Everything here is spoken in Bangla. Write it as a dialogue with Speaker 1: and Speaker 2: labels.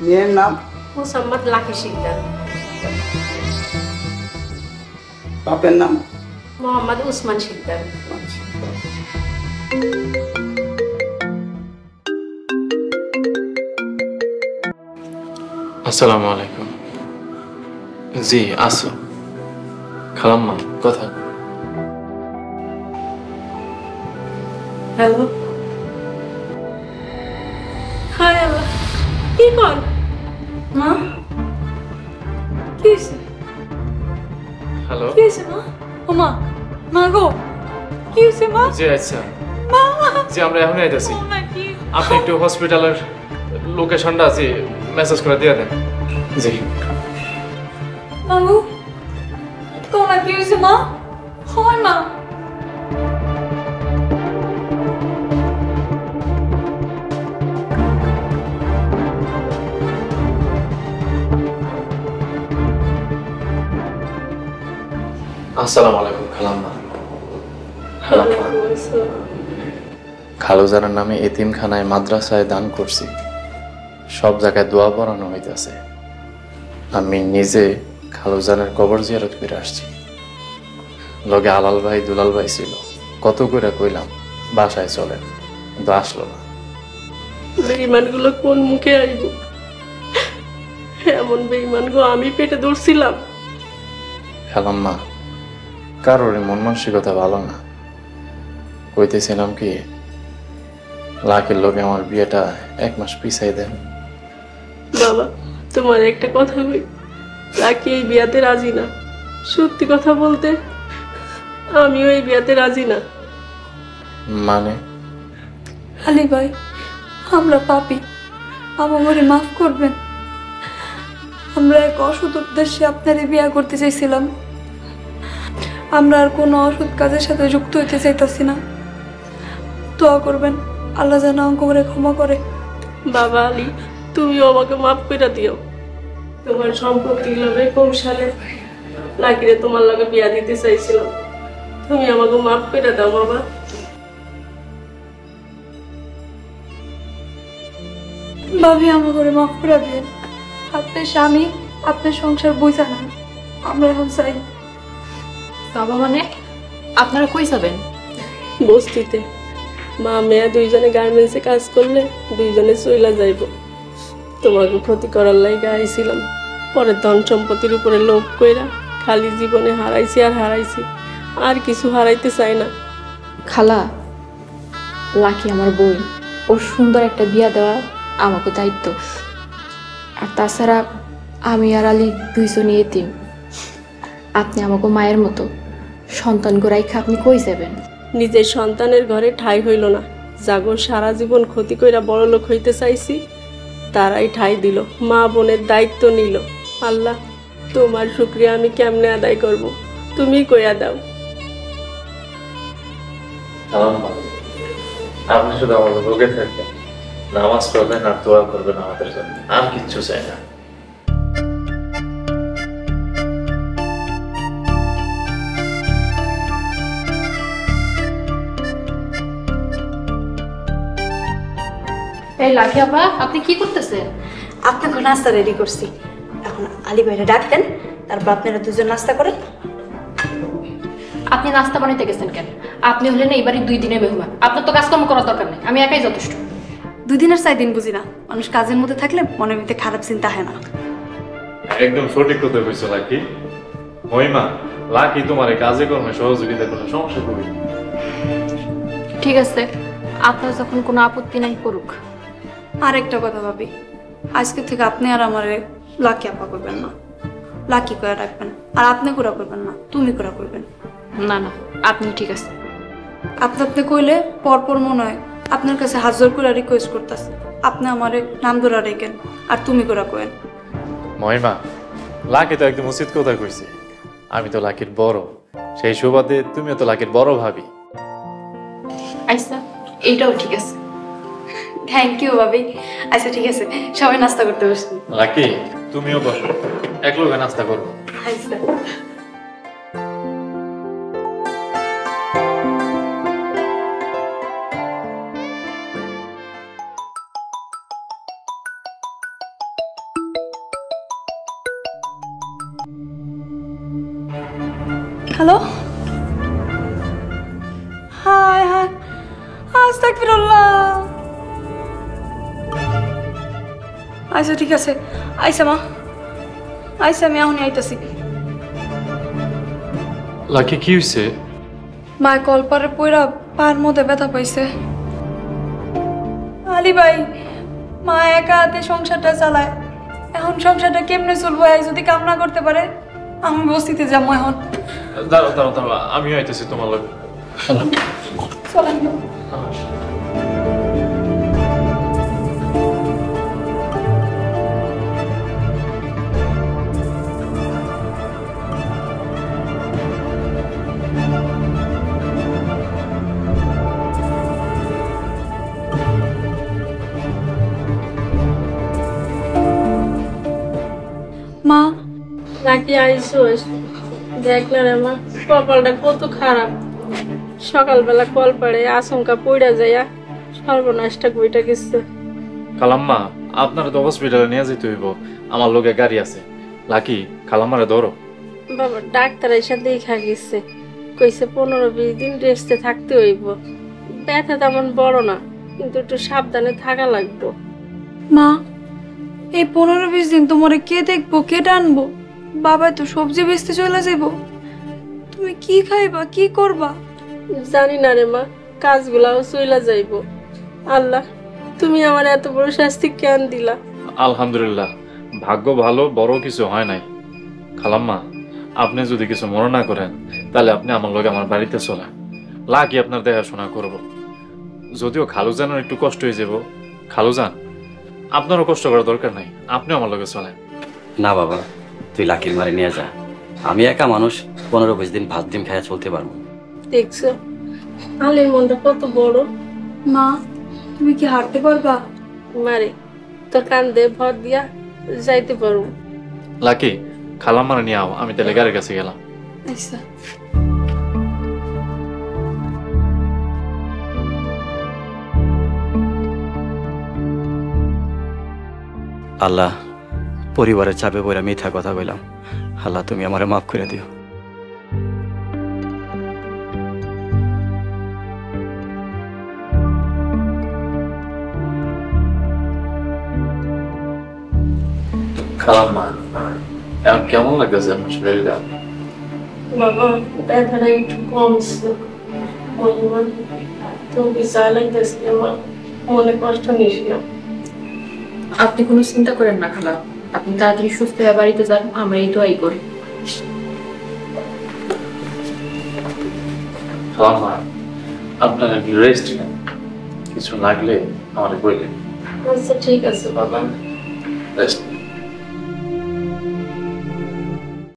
Speaker 1: মেয়ের নাম?
Speaker 2: মোসাম্মদ লাকি শিকদার।
Speaker 1: বাপের নাম?
Speaker 2: মোহাম্মদ উসমান শিকদার।
Speaker 3: আসসালামু আলাইকুম। জি আসো। খালাম্মা কথা।
Speaker 2: হ্যালো। হায় আল্লাহ, কি কর মা? কি হয়েছে?
Speaker 3: হ্যালো।
Speaker 2: কি হয়েছে মা? ও মা, মা গো, কি হয়েছে মা?
Speaker 3: জি আচ্ছা।
Speaker 2: মা
Speaker 3: জি আমরা এখনই আইতাছি।
Speaker 2: কি?
Speaker 3: আপনি একটু হসপিটালের লোকেশনটা আছে মেসেজ করে দিয়ে দেন। জি।
Speaker 2: মা গো, তোমার কি হয়েছে মা? হয় মা।
Speaker 3: আসসালামু আলাইকুম খালাম্মা। খালুজানের নামে এতিমখানায় মাদ্রাসায় দান করছি, সব জায়গায় দোয়া পড়ানো হইতেছে। আমি নিজে খালুজানের কবর জিয়ারত করে আসছি। লগে আলাল ভাই দুলাল ভাই ছিল, কত করে কইলাম বাসায় চলেন, কিন্তু আসলো না।
Speaker 2: বেঈমানগুলো কোন মুখে আইব? এমন বেঈমানগো আমি পেটে ধরছিলাম।
Speaker 3: খালাম্মা, কারোর মন মানসিকতা ভালো না। কইতেছিলাম কি, লাকির লোকে আমার বিয়েটা 1 মাস পিছাই দেন।
Speaker 2: বাবা, তোমার একটা কথা কই, লাকি এই বিয়াতে রাজি না। সত্যি কথা বলতে আমিও এই বিয়াতে রাজি না।
Speaker 3: মানে?
Speaker 4: আলী ভাই, আমরা পাপী, আমাকে মাফ করবেন। আমরা এক অসৎ উদ্দেশ্যে আপনারে বিয়া করতে চাইছিলাম। আমরা আর কোনো অসৎ কাজের সাথে যুক্ত হইতে চাইতাছি না। দোয়া করবেন আল্লাহ যেন আমাকে ক্ষমা করে।
Speaker 2: বাবা আলী, তুমিও আমাকে মাফ করে দিও। তোমার সম্পত্তি লবে কৌশলে লাকিরে তোমার লগে বিয়া দিতে চাইছিলাম, তুমি আমাকে মাফ করে দাও বাবা।
Speaker 4: ভাবি আমাকে মাফ করে দিন। আপনার স্বামী আপনার সংসার বুঝা না, আমরা এখন চাই।
Speaker 5: বাবা মানে আপনারা কই যাবেন?
Speaker 2: বস্তিতে মা মেয়া দুইজনে গার্মেন্টসে কাজ করলে দুইজনে চইলা যাইব। তোমাকে ক্ষতি করার লাগে আইছিলাম, পরে ধন সম্পত্তির উপরে লোভ কইরা খালি জীবনে হারাইছি আর হারাইছি, আর কিছু হারাইতে চাই না।
Speaker 5: খালা, লাকি আমার বই, ওর সুন্দর একটা বিয়া দেওয়া আমাকে দায়িত্ব। আর তাছাড়া আমি আর আলী দুইজনই এতিম। আপনি আমাকে মায়ের মতো, সন্তান গোরাইখা আপনি কই যাবেন?
Speaker 2: নিজের সন্তানের ঘরে ঠাঁই হইল না, জাগর সারা জীবন ক্ষতি কইরা বড় লোক হইতে চাইছি, তারাই ঠাঁই দিল, মা বোনের দায়িত্ব নিল। আল্লাহ, তোমার শুকরিয়া আমি কেমনে আদায় করব, তুমি কইয়া দাও।
Speaker 3: আপনি শুধু আমাদের লোকে থাকবেন, নামাজ পড়বেন আর দোয়া করবেন আমাদের জন্য, আর কিচ্ছু চাই না।
Speaker 5: এই লাকি আপা, আপনি কি করতেছেন?
Speaker 4: আপনাকে নাস্তা রেডি করছি, এখন আলী ভাইরা ডাকতেন, তারপর আপনারা দুজন নাস্তা করেন।
Speaker 5: আপনি নাস্তা বানাইতে গেছেন কেন? আপনি হলেন এইবারই 2 দিনের মেহমান, আপনার তো কাজকর্ম করার দরকার নেই, আমি একাই যথেষ্ট।
Speaker 4: 2 দিনের 4 দিন বুঝি না, মানুষ কাজের মধ্যে থাকলে মনের মধ্যে খারাপ চিন্তা হয় না।
Speaker 3: একদম সঠিক কথা কইছো লাকি। মহিমা, লাকি তোমার এই কাজে কর্মে সহযোগিতা করলে সমস্যা করি।
Speaker 5: ঠিক আছে, আপনার যখন কোনো আপত্তি নাই করুক।
Speaker 4: আর একটা কথা ভাবি, আজকে থেকে আপনি আর আমারে লাকি আপা করবেন না, লাকি করে রাখবেন। আর আপনি করা করবেন না, তুমি করা করবেন।
Speaker 5: না না, আপনি ঠিক আছে।
Speaker 4: আপনি কইলে পরপর মনে হয় আপনার কাছে হাজার করে রিকোয়েস্ট করতেছে, আপনি আমারে নাম ধরা রেখেন আর তুমি করা করেন।
Speaker 3: মহিমা, লাকি তো একদম উচিত কথা কইছে। আমি তো লাকির বড়, সেই সুবাদে তুমিও তো লাকির বড় ভাবি।
Speaker 5: আচ্ছা, এইটাও ঠিক আছে।
Speaker 4: থ্যাংক ইউ ভাবি। আচ্ছা ঠিক আছে, সবাই নাস্তা করতে বসুন।
Speaker 3: লাকি, তুমিও বসো, এক লোকে নাস্তা করবো।
Speaker 4: আচ্ছা। হ্যালো, হাই হাই, আস্তাগফিরুল্লাহ। আচ্ছা ঠিক আছে, আইসা মা, আইসা, আমি এখনই আইতাছি।
Speaker 3: লাকি কি হয়েছে?
Speaker 4: মা কলপারে পইরা পার মধ্যে ব্যথা পাইছে। আলী ভাই, মা একা হাতে সংসারটা চালায়, এখন সংসারটা কেমনে চলবো? যদি কাম না করতে পারে, আমি বস্তিতে যাবো এখন।
Speaker 3: দাঁড়াও দাঁড়াও দাঁড়াও, আমিও আইতেছি তোমার লগে।
Speaker 4: চলেন। মা,
Speaker 2: নাকি আইসোস? দেখ না রে মা, কপালটা কত খারাপ। সকালবেলা কল পাড়ে আচমকা পড়া যাইয়া সর্বনাশটা কইটা গেছে।
Speaker 3: খালাম্মা, আপনার তো হসপিটালে নিয়ে যেতে হইব, আমার লগে গাড়ি আছে। লাকি, খালাম্মারে ধরো।
Speaker 2: বাবা ডাক্তার এসে দেখা গেছে, কইছে 15-20 দিন রেস্টে থাকতে হইব। ব্যথা তেমন বড় না, কিন্তু একটু সাবধানে থাকা লাগবে।
Speaker 4: মা, এই 15-20 দিন তোমারে কে দেখবো, কে টানবো? বাবা তো সবজি বেচতে চলে যাবো, তুমি কি খাইবা, কি করবা?
Speaker 2: জানি না রে মা, কাজগুলাও চইলা যাইব। আল্লাহ, তুমি আমার এত বড় শাস্তি কেন দিলা?
Speaker 3: আলহামদুলিল্লাহ, ভাগ্য ভালো, বড় কিছু হয় নাই। খালাম্মা, আপনি যদি কিছু মনে না করেন, তাহলে আপনি আমার লগে আমার বাড়িতে চলেন। লাকি আপনার দেখাশোনা করব। যদিও খালুজানের একটু কষ্ট হয়ে যাব, খালুজান আপনারও কষ্ট করার দরকার নাই, আপনি আমার লগে চলেন।
Speaker 6: না বাবা, তুই লাকির মারে নিয়ে যা। আমি একা মানুষ, 15-20 দিন ভাত ডিম খাইয়া চলতে পারবো।
Speaker 2: দেখছো আলীর মনটা কত বড়।
Speaker 4: মা, তুমি কি হাঁটতে পারবা?
Speaker 2: মারে তোর কান্দে ভর দিয়া যাইতে পারবো।
Speaker 3: লাকি, খালাম্মারে নিয়ে আও, আমি তাহলে গাড়ির কাছে গেলাম।
Speaker 4: আচ্ছা।
Speaker 6: আল্লাহ, পরিবারের চাপে পড়া মিথ্যা কথা কইলাম। আল্লাহ, তুমি আমারে মাফ করে দিও।
Speaker 3: খালাম্মা, এখন কেমন লাগতেছে আপনার শরীরটা?
Speaker 2: বাবা ব্যথাটা একটু কমছে, তুমি যা লাগতেছে আমার মনে কষ্ট নিস না।
Speaker 5: আপনি কোনো চিন্তা করেন না খালা, আপনি তাড়াতাড়ি সুস্থ হয়ে বাড়িতে যান, আমরা এই দোয়াই করি।
Speaker 3: খালাম্মা, আপনার একটু রেস্ট নেন, কিছু লাগলে আমারে বললেন।
Speaker 2: আচ্ছা ঠিক আছে বাবা।
Speaker 3: রেস্ট